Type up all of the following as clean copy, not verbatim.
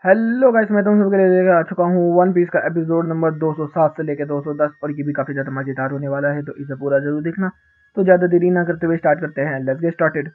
Hello guys, मैं तुम सबके लिए लेकर आ चुका हूँ वन पीस का एपिसोड नंबर 207 से लेकर 210 और ये भी काफ़ी ज़्यादा मज़ेदार होने वाला है, तो इसे पूरा ज़रूर देखना। तो ज़्यादा देरी ना करते हुए स्टार्ट करते हैं। Let's get started.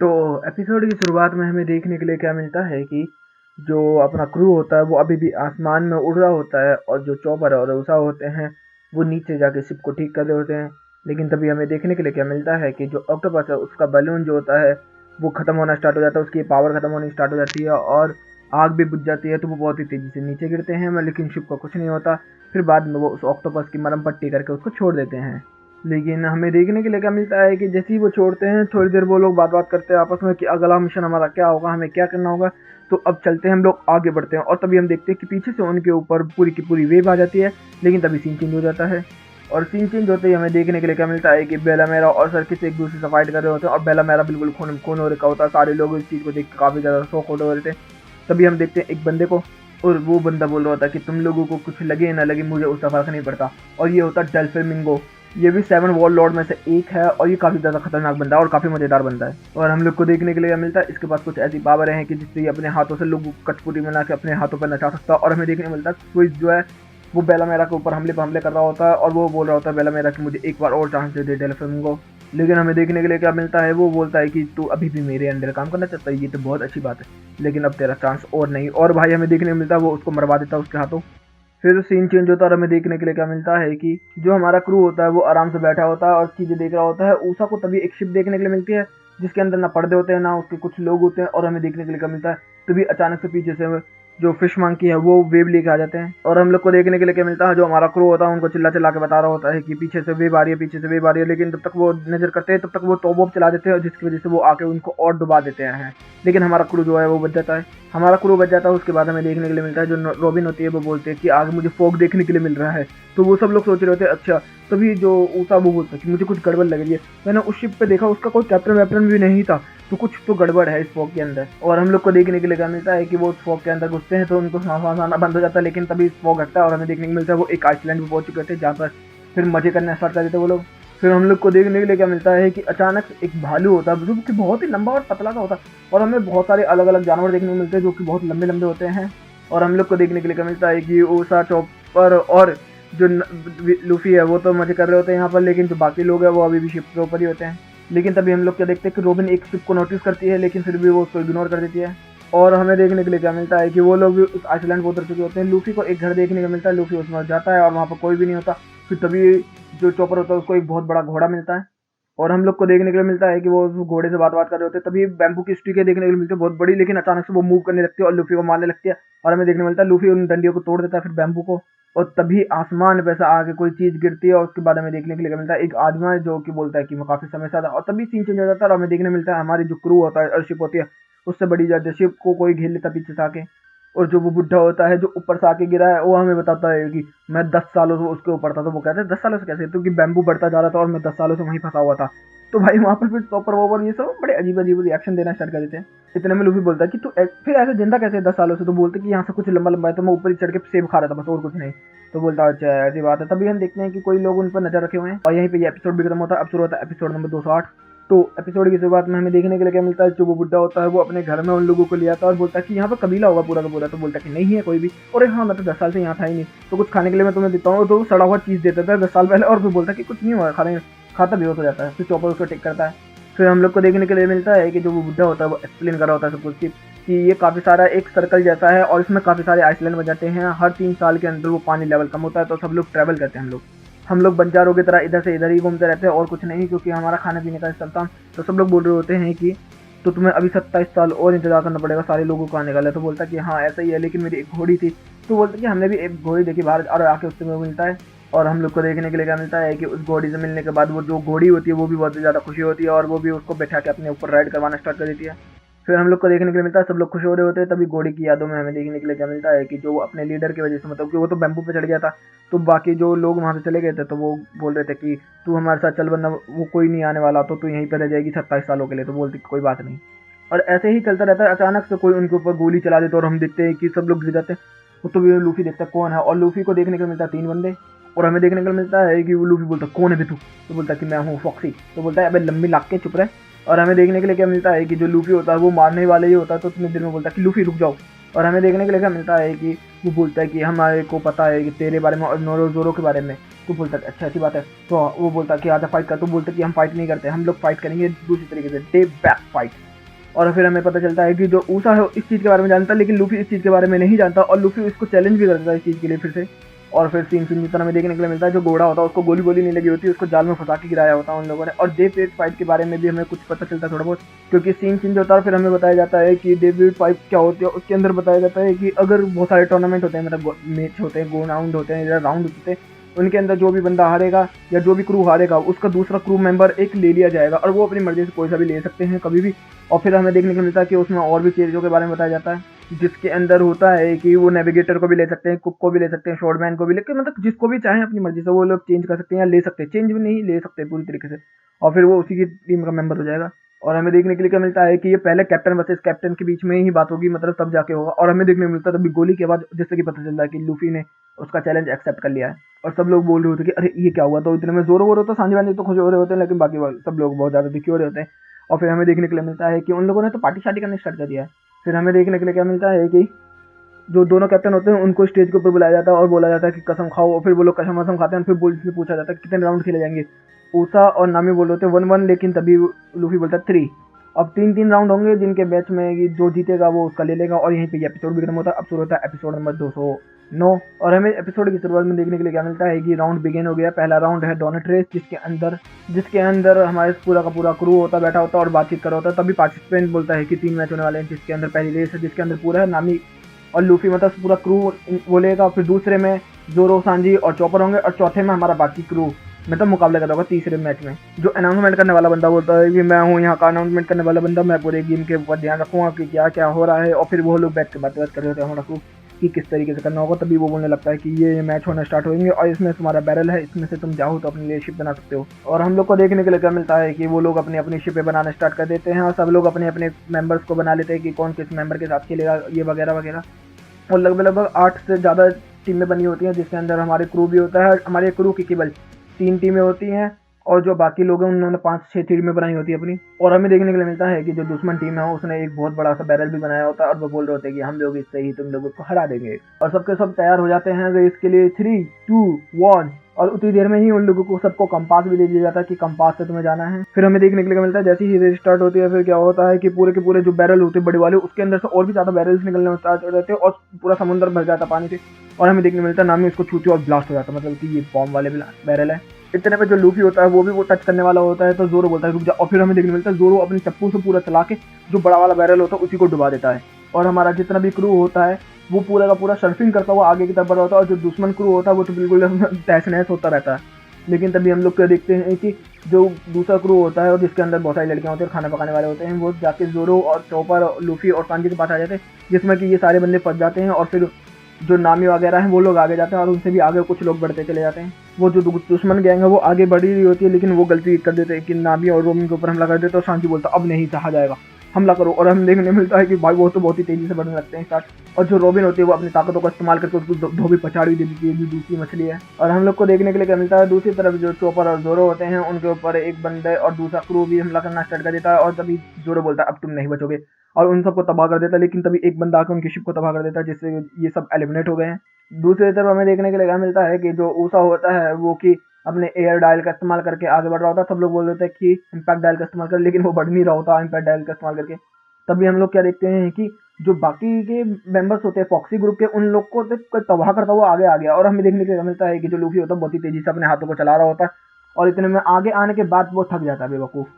तो एपिसोड की शुरुआत में हमें देखने के लिए क्या मिलता है कि जो अपना क्रू होता है वो अभी भी आसमान में उड़ रहा होता है और जो चॉपर और उषा होते हैं वो नीचे जाके शिप को ठीक कर रहे होते हैं। लेकिन तभी हमें देखने के लिए क्या मिलता है कि जो ऑक्टोपस है उसका बलून जो होता है वो ख़त्म होना स्टार्ट हो जाता है, उसकी पावर ख़त्म होनी स्टार्ट हो जाती है और आग भी बुझ जाती है। तो वो बहुत ही तेज़ी से नीचे गिरते हैं, लेकिन शिप को कुछ नहीं होता। फिर बाद में वो उस ऑक्टोपस की मरहम पट्टी करके उसको छोड़ देते हैं। लेकिन हमें देखने के लिए क्या मिलता है कि जैसे ही वो छोड़ते हैं थोड़ी देर वो लोग बात करते हैं आपस में कि अगला मिशन हमारा क्या होगा, हमें क्या करना होगा। तो अब चलते हैं, हम लोग आगे बढ़ते हैं और तभी हम देखते हैं कि पीछे से उनके ऊपर पूरी की पूरी वेव आ जाती है। लेकिन तभी सीन चेंज हो जाता है और सीन चेंज होते ही हमें देखने के लिए क्या मिलता है कि बेला मेरा और सर्किस एक दूसरे से फाइट कर रहे होते हैं और बेला मेरा बिल्कुल खून खून हो रखा होता है। सारे लोग इस चीज़ को देख के काफ़ी ज़्यादा शौक हो रहे थे। तभी हम देखते हैं एक बंदे को और वो बंदा बोल रहा होता है कि तुम लोगों को कुछ लगे ना लगे मुझे उसका फर्क नहीं पड़ता। और ये होता है डेल्फिमिंगो। ये भी 7 वॉल लॉर्ड में से एक है और ये काफ़ी ज़्यादा खतरनाक बंदा है और काफ़ी मज़ेदार बंदा है। और हम लोग को देखने के लिए मिलता है इसके पास कुछ ऐसी पावर हैं कि जिससे ये अपने हाथों से लोगों को कठपुतली बना के अपने हाथों पर नचा सकता है। और हमें देखने को मिलता है स्विच जो है वो बेला मेरा के ऊपर हमले कर रहा होता है और वो बोल रहा होता है बेला मेरा कि मुझे एक बार और चांस दे दे डेल्फिमिंगो। लेकिन हमें देखने के लिए क्या मिलता है, वो बोलता है कि तू अभी भी मेरे अंडर काम करना चाहता है, ये तो बहुत अच्छी बात है, लेकिन अब तेरा चांस और नहीं। और भाई हमें देखने को मिलता है वो उसको मरवा देता है उसके हाथों। फिर सीन चेंज होता है और हमें देखने के लिए क्या मिलता है कि जो हमारा क्रू होता है वो आराम से बैठा होता है और चीज़ें देख रहा होता है। ऊषा को तभी एक शिप देखने के लिए मिलती है जिसके अंदर ना पर्दे होते हैं ना उसके कुछ लोग होते हैं और हमें देखने के लिए क्या मिलता है तभी अचानक से पीछे से जो फिश मंकी है वो वेव लेके आ जाते हैं। और हम लोग को देखने के लिए क्या मिलता है जो हमारा क्रू होता है उनको चिल्ला चिल्ला के बता रहा होता है कि पीछे से वेव आ रही है, पीछे से वेव आ रही है। लेकिन जब तक वो नजर करते हैं तब तक वो टॉप वॉप चला देते हैं जिसकी वजह से वो आके उनको और डुबा देते हैं। लेकिन हमारा क्रू जो है वो बच जाता है। हमारा क्रू बच जाता है उसके बाद हमें देखने के लिए मिलता है जो रॉबिन होती है वो बोलते हैं कि आगे मुझे फॉग देखने के लिए मिल रहा है। तो वो सब लोग सोच रहे होते हैं अच्छा। तभी जो ऊषा वो बोलता है कि मुझे कुछ गड़बड़ लग रही है, मैंने उस शिप पे देखा उसका कोई कैप्टन वैप्टन भी नहीं था, तो कुछ तो गड़बड़ है इस फॉग के अंदर। और हम लोग को देखने के लिए क्या मिलता है कि वो उस फॉग के अंदर घुसते हैं तो उनको सांस वांस आना बंद हो जाता है। लेकिन तभी फॉग हटता है और हमें देखने को मिलता है वो एक आइसलैंड में पहुंच चुके थे जहाँ पर फिर मजे करना स्टार्ट कर देते वो लोग। फिर हम लोग को देखने के लिए क्या मिलता है कि अचानक एक भालू होता है जो कि बहुत ही लंबा और पतला सा होता है और हमें बहुत सारे अलग अलग जानवर देखने को मिलते हैं जो कि बहुत लंबे लंबे होते हैं। और हम लोग को देखने के लिए क्या मिलता है कि ऊषा, चॉपर और जो लूफी है वो तो मजे कर रहे होते हैं यहाँ पर, लेकिन जो बाकी लोग हैं वो अभी भी शिप के ऊपर ही होते हैं। लेकिन तभी हम लोग क्या देखते हैं कि रोबिन एक शिप को नोटिस करती है लेकिन फिर भी वो उसको इग्नोर कर देती है। और हमें देखने के लिए क्या मिलता है कि वो लोग भी उस आइसलैंड पर उतर चुके होते हैं। लूफी को एक घर देखने को मिलता है, लूफी उसमें जाता है और वहाँ पर कोई भी नहीं होता। फिर तभी जो चॉपर होता है उसको एक बहुत बड़ा घोड़ा मिलता है और हम लोग को देखने के लिए मिलता है कि वो उस घोड़े से बात कर रहे होते हैं। तभी बैम्बू की स्टिकें देखने के लिए मिलती है बहुत बड़ी, लेकिन अचानक से वो मूव करने लगती है और लूफी को मारने लगती है। और हमें देखने मिलता है लूफी उन डंडियों को तोड़ देता है फिर बैम्बू को। और तभी आसमान पे से आके कोई चीज गिरती है और उसके बाद हमें देखने के लिए मिलता है एक आदमी जो कि बोलता है कि मैं काफी समय से आता। और तभी सीन चेंज हो जाता है और हमें देखने मिलता है हमारी जो क्रू होता है अर्शिप होती है उससे बड़ी जाती है, शिप को कोई घेर लेता पीछे से आके। और जो वो बुढ़ा होता है जो ऊपर से आके गिरा है वो हमें बताता है कि मैं 10 सालों से उसके ऊपर था। तो वो कहते हैं 10 सालों से कैसे, क्योंकि बैम्बू बढ़ता जा रहा था और मैं 10 सालों से वहीं फंसा हुआ था। तो भाई वहाँ पर फिर टॉपर वॉपर ये सब बड़े अजीब अजीब रिएक्शन देना स्टार्ट कर देते हैं। इतने में लूफी बोलता है कि तू फिर ऐसे जिंदा कैसे है 10 सालों से। तो बोलते कि यहाँ से कुछ लंबा लंबा है तो मैं ऊपर ही चढ़ के सेब खा रहा था बस और कुछ नहीं। तो बोलता है अच्छा ऐसी बात है। तभी हम देखते हैं कि कोई लोग उन पर नजर रखे हुए हैं और यहीं पे ये एपिसोड भी खत्म होता है। अब शुरू होता है एपिसोड नंबर 208। तो एपिसोड की शुरुआत में हमें देखने के लिए क्या मिलता है जो वो बुड्ढा होता है वो अपने घर में उन लोगों को ले आता है और बोलता है कि यहाँ पर कबीला होगा पूरा का पूरा। तो बोलता है कि नहीं है कोई भी। और हाँ मैं तो 10 साल से यहाँ था ही नहीं, तो कुछ खाने के लिए मैं तुम्हें देता हूँ। तो वो सड़ा हुआ चीज़ देता था 10 साल पहले और फिर बोलता है कि कुछ नहीं हुआ, खाने खाता बेहोश हो जाता है। फिर चॉपर उसको टेक करता है। फिर हम लोग को देखने के लिए मिलता है कि जो वो बुड्ढा होता है वो एक्सप्लेन कर रहा होता है सब कुछ कि ये काफ़ी सारा एक सर्कल जैसा है और इसमें काफ़ी सारे आइसलैंड बन जाते हैं। हर 3 साल के अंदर वो पानी लेवल कम होता है तो सब लोग ट्रैवल करते हैं। हम लोग बंजारों की तरह इधर से इधर ही घूमते रहते हैं और कुछ नहीं, क्योंकि हमारा खाने पीने का चलता। तो सब लोग बोल रहे होते हैं कि तो तुम्हें अभी 27 साल और इंतजार करना पड़ेगा सारे लोगों को आने का है। तो बोलता है कि हाँ ऐसा ही है, लेकिन मेरी एक घोड़ी थी। तो बोलता है कि हमने भी एक घोड़ी देखी बाहर और आके उससे मिलता है। और हम लोग को देखने के लिए क्या मिलता है कि उस घोड़ी से मिलने के बाद वो जो घोड़ी होती है वो भी बहुत ज़्यादा खुशी होती है और वो भी उसको बैठा के अपने ऊपर राइड करवाना स्टार्ट कर देती है। फिर हम लोग को देखने के लिए मिलता है सब लोग खुश हो रहे होते हैं। तभी घोड़ी की यादों में हमें देखने के लिए क्या मिलता है कि जो अपने लीडर की वजह से, मतलब कि वो तो बैम्बू पे चढ़ गया था, तो बाकी जो लोग वहाँ से चले गए थे तो वो बोल रहे थे कि तू हमारे साथ चल वरना वो कोई नहीं आने वाला, तो तू यहीं पर रह जाएगी 27 सालों के लिए। तो बोलती कोई बात नहीं। और ऐसे ही चलता रहता है। अचानक से कोई उनके ऊपर गोली चला देता है और हम देखते हैं कि सब लोग गिर जाते हैं। तो भी लूफी देखता है कौन है और लूफी को देखने को मिलता है 3 बंदे। और हमें देखने को मिलता है कि वो लूफी बोलता है कौन है बे तू। तो बोलता है कि मैं हूँ फॉक्सी। तो बोलता है अबे लंबी लाग के चुप रहे। और हमें देखने के लिए क्या मिलता है कि जो लूफी होता है वो मारने वाले ही होता है। तो इतनी देर में बोलता है कि लूफी रुक जाओ। और हमें देखने के लिए क्या मिलता है कि वो बोलता है कि हमारे को पता है कि तेरे बारे में और नोरो जोरो के बारे में। तो बोलता है अच्छा अच्छी बात है। तो वो बोलता है कि आजा फाइट कर। तो बोलता है कि हम फाइट नहीं करते, हम लोग फाइट करेंगे दूसरी तरीके से, डे बैक फाइट। और फिर हमें पता चलता है कि जो ऊसा है इस चीज़ के बारे में जानता है, लेकिन लूफी इस चीज़ के बारे में नहीं जानता, और लूफी इसको चैलेंज भी करता है इस चीज़ के लिए फिर से। और फिर सीन जितना हमें देखने के लिए मिलता है, जो घोड़ा होता है उसको गोली बोली नहीं लगी होती, उसको जाल में फंसा के गिराया होता है उन लोगों ने। और डेविड फाइट के बारे में भी हमें कुछ पता चलता है थोड़ा बहुत, क्योंकि सीन चेंज होता है। फिर हमें बताया जाता है कि डेविड फाइट क्या होती है। उसके अंदर बताया जाता है कि अगर बहुत सारे टूर्नामेंट होते हैं, मतलब मैच होते हैं, गो राउंड होते हैं या राउंड होते हैं, उनके अंदर जो भी बंदा हारेगा या जो भी क्रू हारेगा उसका दूसरा क्रू मेंबर एक ले लिया जाएगा, और वो अपनी मर्जी से कोई सा भी ले सकते हैं कभी भी। और फिर हमें देखने को मिलता है कि उसमें और भी चीज़ों के बारे में बताया जाता है, जिसके अंदर होता है कि वो नेविगेटर को भी ले सकते हैं, कुक को भी ले सकते हैं, शॉर्टमैन को भी, लेकिन मतलब जिसको भी चाहें अपनी मर्जी से वो लोग चेंज कर सकते हैं या ले सकते हैं, चेंज भी नहीं ले सकते पूरी तरीके से। और फिर वो उसी की टीम का मेंबर हो जाएगा। और हमें देखने के लिए क्या मिलता है कि ये पहले कैप्टन वर्सेस कैप्टन के बीच में ही बात होगी, मतलब तब जाके होगा। और हमें देखने को मिलता है तभी गोली के बाद जिससे कि पता चलता है कि लूफी ने उसका चैलेंज एक्सेप्ट कर लिया है। और सब लोग बोल रहे होते कि अरे ये क्या हुआ। तो इतने में जोरो हो रहे होते, सांजी वानी तो खुश हो रहे होते हैं, लेकिन बाकी सब लोग बहुत ज़्यादा दुखी हो रहे होते हैं। और फिर हमें देखने के लिए मिलता है कि उन लोगों ने तो पार्टी शार्टी करने स्टार्ट कर दिया है। फिर हमें देखने के लिए क्या मिलता है कि जो दोनों कैप्टन होते हैं उनको स्टेज के ऊपर बुलाया जाता है और बोला जाता है कि कसम खाओ। और फिर वो लोग कसम वसम खाते हैं। फिर बोल से पूछा जाता है कि कितने राउंड खेले जाएंगे। ऊसा और नामी बोल रहे होते हैं 1-1, लेकिन तभी लूफी बोलता है 3। अब 3-3 राउंड होंगे, जिनके मैच में जो जीतेगा वो उसका ले लेगा। और यहीं पे एपिसोड भी खत्म होता है। अब शुरू होता है एपिसोड नंबर 209। और हमें एपिसोड की शुरुआत में देखने के लिए क्या मिलता है कि राउंड बिगिन हो गया। पहला राउंड है डोनट रेस, जिसके अंदर हमारे पूरा का पूरा क्रू होता बैठा होता है और बातचीत कर रहा होता है। तभी पार्टिसिपेंट बोलता है कि 3 मैच होने वाले हैं, जिसके अंदर पहली रेस है जिसके अंदर पूरा है नामी और लूफी, मतलब पूरा क्रू बोलेगा। फिर दूसरे में जोरो, सांजी और चॉपर होंगे, और चौथे में हमारा बाकी क्रू मतलब मुकाबला करता होगा। तीसरे मैच में जो अनाउंसमेंट करने वाला बंदा बोलता है कि मैं हूँ यहाँ का अनाउंसमेंट करने वाला बंदा, मैं पूरे गेम के ऊपर ध्यान रखूंगा कि क्या क्या हो रहा है। और फिर वो लोग बैठ के बात कर रहे होते हैं हमारा क्रू कि किस तरीके से करना होगा। तभी वो बोलने लगता है कि ये मैच होना स्टार्ट होंगे और इसमें तुम्हारा बैरल है, इसमें से तुम चाहो तो अपने लिए शिप बना सकते हो। और हम लोग को देखने के लिए क्या मिलता है कि वो लोग अपनी अपनी शिपें बनाना स्टार्ट कर देते हैं, और सब लोग अपने अपने मेंबर्स को बना लेते हैं कि कौन किस मेंबर के साथ खेलेगा, ये वगैरह वगैरह। और लगभग 8 से ज़्यादा टीमें बनी होती हैं, जिसके अंदर हमारे क्रू भी होता है। हमारे क्रू की केवल 3 टीमें होती हैं, और जो बाकी लोग हैं उन्होंने 5-6 टीमें बनाई होती है अपनी। और हमें देखने के लिए मिलता है कि जो दुश्मन टीम है उसने एक बहुत बड़ा सा बैरल भी बनाया होता है, और वो बोल रहे होते हैं कि हम लोग इससे ही तुम लोगों को हरा देंगे। और सबके सब तैयार हो जाते हैं रेस के लिए 3-2-1। और उतनी देर में ही उन लोगों को सबको कंपास भी दे दिया जाता है कि कंपास से तुम्हें जाना है। फिर हमें देखने के लिए मिलता है जैसे ही रेस स्टार्ट होती है, फिर क्या होता है कि पूरे के पूरे जो बैरल होते हैं बड़े वाले, उसके अंदर से और भी ज्यादा बैरल्स निकलने स्टार्ट हो जाते हैं, और पूरा समुद्र भर जाता है पानी से। और हमें देखने को मिलता है नामी उसको छूती और ब्लास्ट हो जाता है, मतलब कि ये बॉम्ब वाले बैरल है। इतने पे जो लूफी होता है वो भी वो टच करने वाला होता है, तो जोरो बोलता है रुक जा। और फिर हमें देखने मिलता है जोरो अपने चप्पू से पूरा चला के जो बड़ा वाला बैरल होता है उसी को डुबा देता है। और हमारा जितना भी क्रू होता है वो पूरा का पूरा सर्फिंग करता हुआ आगे की तरफ बढ़ रहा होता है, और जो दुश्मन क्रू होता है वो तो बिल्कुल तहस नहस होता रहता है। लेकिन तभी हम लोग क्या देखते हैं कि जो दूसरा क्रू होता है और जिसके अंदर बहुत सारी लड़कियां होती हैं, खाना पकाने वाले होते हैं, वो जाके जोरो और चॉपर, लूफी और सांजी के पास आ जाते हैं, जिसमें कि ये सारे बंदे फंस जाते हैं। और फिर जो नामी वगैरह हैं वो लोग आगे जाते हैं, और उनसे भी आगे कुछ लोग बढ़ते चले जाते हैं। वो जो दुश्मन गैंग है वो आगे बढ़ी रही होती है, लेकिन वो गलती कर देते हैं कि नामी और रोमिन के ऊपर हमला कर देते हैं। और सांजी बोलता अब नहीं सहा जाएगा, हमला करो। और हम देखने मिलता है कि भाई वो तो बहुत ही तेजी से बढ़ने लगते हैं स्टार्ट। और जो रोबिन होती है वो अपनी ताकतों का इस्तेमाल करके उसको धोबी पछाड़ी दे देती है, जो दूसरी मछली है। और हम लोग को देखने के लिए क्या मिलता है, दूसरी तरफ जो चोपर और जोरो होते हैं उनके ऊपर एक बंदे और दूसरा क्रू भी हमला करना स्टार्ट कर देता है। और तभी जोरो बोलता है अब तुम नहीं बचोगे, और उन सबको तबाह कर देता है। लेकिन तभी एक बंदा आकर उनकी शिप को तबाह कर देता है, जिससे ये सब एलिमिनेट हो गए हैं। दूसरी तरफ हमें देखने के लिए क्या मिलता है कि जो ऊसा होता है वो कि अपने एयर डायल का इस्तेमाल करके आगे बढ़ रहा होता है। सब लोग बोल रहे थे कि इम्पैक्ट डायल का इस्तेमाल कर, लेकिन वो बढ़ नहीं रहा होता इम्पैक्ट डायल का इस्तेमाल करके। तभी हम लोग क्या देखते हैं कि जो बाकी के मेंबर्स होते हैं फॉक्सी ग्रुप के, उन लोग को तबाह करता हुआ आगे आ गया। और हमें देखने के लिए मिलता है कि जो लूफी होता है बहुत ही तेजी से अपने हाथों को चला रहा होता है, और इतने में आगे आने के बाद वो थक जाता है बेवकूफ़।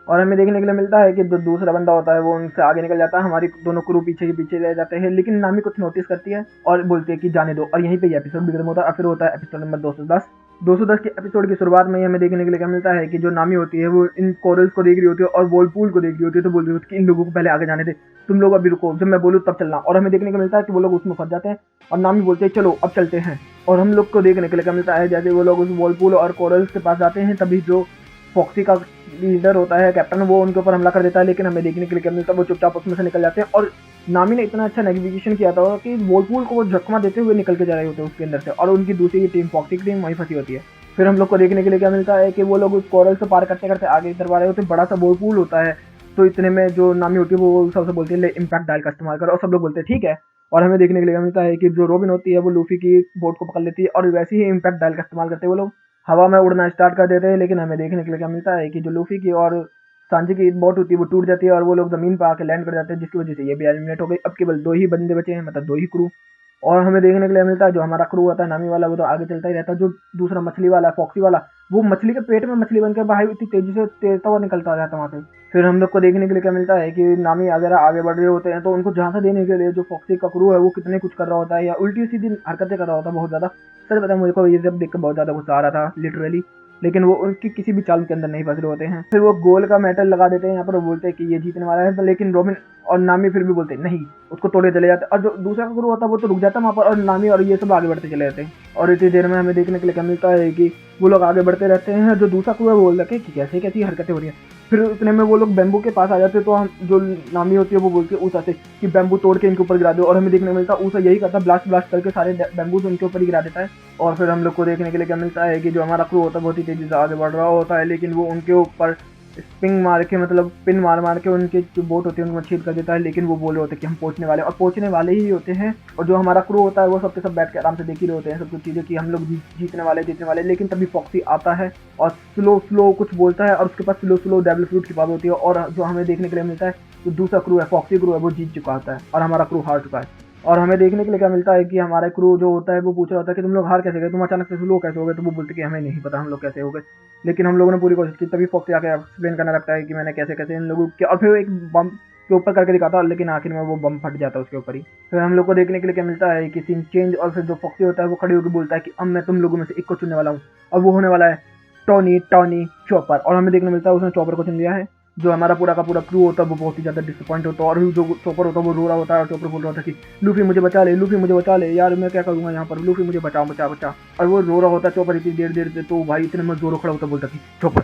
और हमें देखने के लिए मिलता है कि जो दूसरा बंदा होता है वो उनसे आगे निकल जाता है, हमारी दोनों क्रू पीछे के पीछे रह जाते हैं। लेकिन नामी कुछ नोटिस करती है और बोलती है कि जाने दो। और यहीं पे ये एपिसोड भी खत्म होता है। और फिर होता है एपिसोड नंबर 210। 210 के एपिसोड की शुरुआत में ही हमें देखने के लिए क्या मिलता है कि जो नामी होती है वो इन कोरल्स को देख रही होती है और वॉलपूल को देख रही होती है। तो बोल रही होती है कि इन लोगों को पहले आगे जाने दे, तुम लोग अभी रुको, जब मैं बोलूँ तब चलना। और हमें देखने को मिलता है कि वो लोग उसमें फंस जाते हैं, और नामी बोलते हैं चलो अब चलते हैं। और हम लोग को देखने के लिए क्या मिलता है, जैसे वो लोग उस वॉलपूल और कोरल्स के पास जाते हैं, तभी जो फॉक्सी का लीडर होता है कैप्टन, वो उनके ऊपर हमला कर देता है। लेकिन हमें देखने के लिए क्या मिलता है, वो चुपचाप उसमें से निकल जाते हैं। और नामी ने इतना अच्छा नेविगेशन किया था कि वॉलपूल को वो झकमा देते हुए निकल के जा रहे होते हैं उसके अंदर से, और उनकी दूसरी टीम फॉक्सी की टीम वहीं फंसी होती है। फिर हम लोग को देखने के लिए क्या मिलता है कि वो लोग उस कोरल से पार करते करते आगे तरफ आ रहे होते हैं, बड़ा सा वॉलपूल होता है। तो इतने में जो नामी होती है वो सबसे बोलती है ले इम्पैक्ट डायल का इस्तेमाल करो, और सब लोग बोलते हैं ठीक है। और हमें देखने के लिए मिलता है कि जो रॉबिन होती है वो लूफी की बोट को पकड़ लेती है और वैसे ही इम्पैक्ट डायल का इस्तेमाल करते हुए वो लोग हवा में उड़ना स्टार्ट कर देते हैं। लेकिन हमें देखने के लिए क्या मिलता है कि जो लूफी की और सांजी की बोट होती है वो टूट जाती है और वो लोग जमीन पर आके लैंड कर जाते हैं, जिसकी वजह से ये भी एलिमिनेट हो गई। अब केवल 2 ही बंदे बचे हैं, मतलब 2 ही क्रू। और हमें देखने के लिए मिलता है जो हमारा क्रू होता है नामी वाला वो तो आगे चलता ही रहता है। जो दूसरा मछली वाला फॉक्सी वाला वो मछली के पेट में मछली बनकर बाहर इतनी तेजी से तैरता हुआ निकलता रहता है वहां से। फिर हम लोग को देखने के लिए क्या मिलता है कि नामी अगर आगे बढ़ रहे होते हैं तो उनको झांसा देने के लिए जो फॉक्सी का क्रू है वो कितने कुछ कर रहा होता है या उल्टी सीधी हरकतें कर रहा होता है बहुत ज्यादा। सर पता है मुझे को ये सब देख कर बहुत ज्यादा गुस्सा आ रहा था लिटरली। लेकिन वो उनकी किसी भी चाल के अंदर नहीं फंस रहे होते हैं। फिर वो गोल का मेटल लगा देते हैं यहाँ पर, वो बोलते हैं कि ये जीतने वाला है, लेकिन रॉबिन और नामी फिर भी बोलते हैं नहीं, उसको तोड़े चले जाते हैं। और जो दूसरा गुरु होता है वो तो रुक जाता है वहाँ पर और नामी और ये सब आगे बढ़ते चले जाते हैं। और इतनी देर में हमें देखने के लिए क्या मिलता है कि वो लोग आगे बढ़ते रहते हैं। जो दूसरा गुरु है वो बोल रखे कि कैसे कैसी हरकतें हो रही हैं। फिर उतने में वो लोग बैम्बू के पास आ जाते हैं तो हम जो नामी होती है वो बोलती है ऊषा से कि बैम्बू तोड़ के इनके ऊपर गिरा दो। और हमें देखने को मिलता है ऊषा यही करता है, ब्लास्ट ब्लास्ट करके सारे बैम्बूज उनके ऊपर ही गिरा देता है। और फिर हम लोग को देखने के लिए क्या मिलता है कि जो हमारा क्रू होता है बहुत ही तेजी से आगे बढ़ रहा होता है, लेकिन वो उनके ऊपर स्पिंग मार के मतलब पिन मार मार के उनकी जो बोट होती है उनको छेद कर देता है। लेकिन वो बोले होते हैं कि हम पहुंचने वाले और पहुंचने वाले ही होते हैं। और जो हमारा क्रू होता है वो सबके सब बैठ के आराम से देख ही रहे होते हैं सब कुछ चीज़ें कि हम लोग जीतने वाले। लेकिन तभी फॉक्सी आता है और स्लो स्लो कुछ बोलता है और उसके पास स्लो स्लो डेविल फ्रूट की पावर होती है। और जो हमें देखने के लिए मिलता है जो दूसरा क्रू है फॉक्सी क्रू है वो जीत चुका होता है और हमारा क्रू हार चुका है। और हमें देखने के लिए क्या मिलता है कि हमारा क्रू जो होता है वो पूछ रहा होता है कि तुम लोग हार कैसे गए, तुम अचानक से स्लो कैसे हो गए। तो वो बोलते कि हमें नहीं पता हम लोग कैसे हो गए, लेकिन हम लोगों ने पूरी कोशिश की। तभी फॉक्सी आके एक्सप्लेन करने लगता है कि मैंने कैसे कैसे इन लोगों के, और फिर एक बम के ऊपर करके दिखाता है, लेकिन आखिर में वो बम फट जाता है उसके ऊपर ही। फिर हम लोग को देखने के लिए क्या मिलता है कि सीन चेंज और फिर जो फॉक्सी होता है वो खड़े होकर बोलता है कि अब मैं तुम लोगों में से एक को चुनने वाला हूँ। और वो होने वाला है टॉनी टॉनी चॉपर। और हमें देखने मिलता है उसने चॉपर को चुन लिया है। जो हमारा पूरा का पूरा क्रू होता है वो बहुत ही ज़्यादा डिसअपॉइंट होता है और जो चॉपर होता है वो रो रहा होता है। और चॉपर बोल रहा होता है कि लूफी मुझे बचा ले, लूफी मुझे बचा ले, यार मैं क्या करूँगा यहाँ पर, लूफी मुझे बचाओ बचा बचा। और वो रो रहा होता है चॉपर इतनी देर देर से। तो भाई इतने में जोरो खड़ा होता बोलता कि चॉपर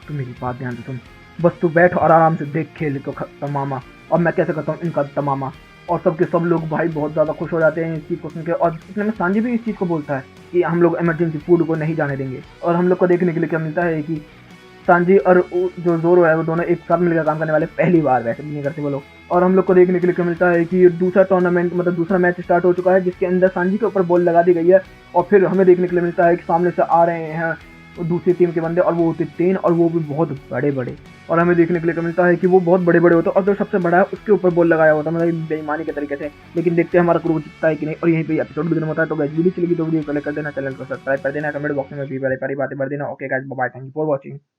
तुम मेरी बात ध्यान से सुन, बस तू बैठ और आराम से देख खेल को तमामा और मैं कैसे करता हूँ इनका तमामा। और सबके सब लोग भाई बहुत ज़्यादा खुश हो जाते हैं इस चीज़ को सुन के। और इतने में सांजी भी इस चीज़ को बोलता है कि हम लोग इमरजेंसी फूड को नहीं जाने देंगे। और हम लोग को देखने के लिए क्या मिलता है कि सांजी और जो जोरो है वो दोनों एक साथ मिलकर काम करने वाले पहली बार, वैसे भी नहीं करते वो लोग। और हम लोग को देखने के लिए क्या मिलता है कि दूसरा टूर्नामेंट मतलब दूसरा मैच स्टार्ट हो चुका है जिसके अंदर सांजी के ऊपर बॉल लगा दी गई है। और फिर हमें देखने के लिए मिलता है कि सामने से आ रहे हैं दूसरी टीम के बंदे और वो होते 3 और वो भी बहुत बड़े बड़े। और हमें देखने के लिए क्या मिलता है कि वो बहुत बड़े बड़े होते हैं और जो सबसे बड़ा है उसके ऊपर बॉल लगाया होता है, मतलब बेईमानी के तरीके से। लेकिन देखते हैं हमारा क्रू जीतता है कि नहीं। और यहीं पे एपिसोड भी खत्म होता है। तो गाइस वीडियो चलेगी तो वीडियो को लाइक कर देना, चैनल को सब्सक्राइब कर देना, कमेंट बॉक्स में भी बातें भर देना। Okay guys bye, thank you for watching.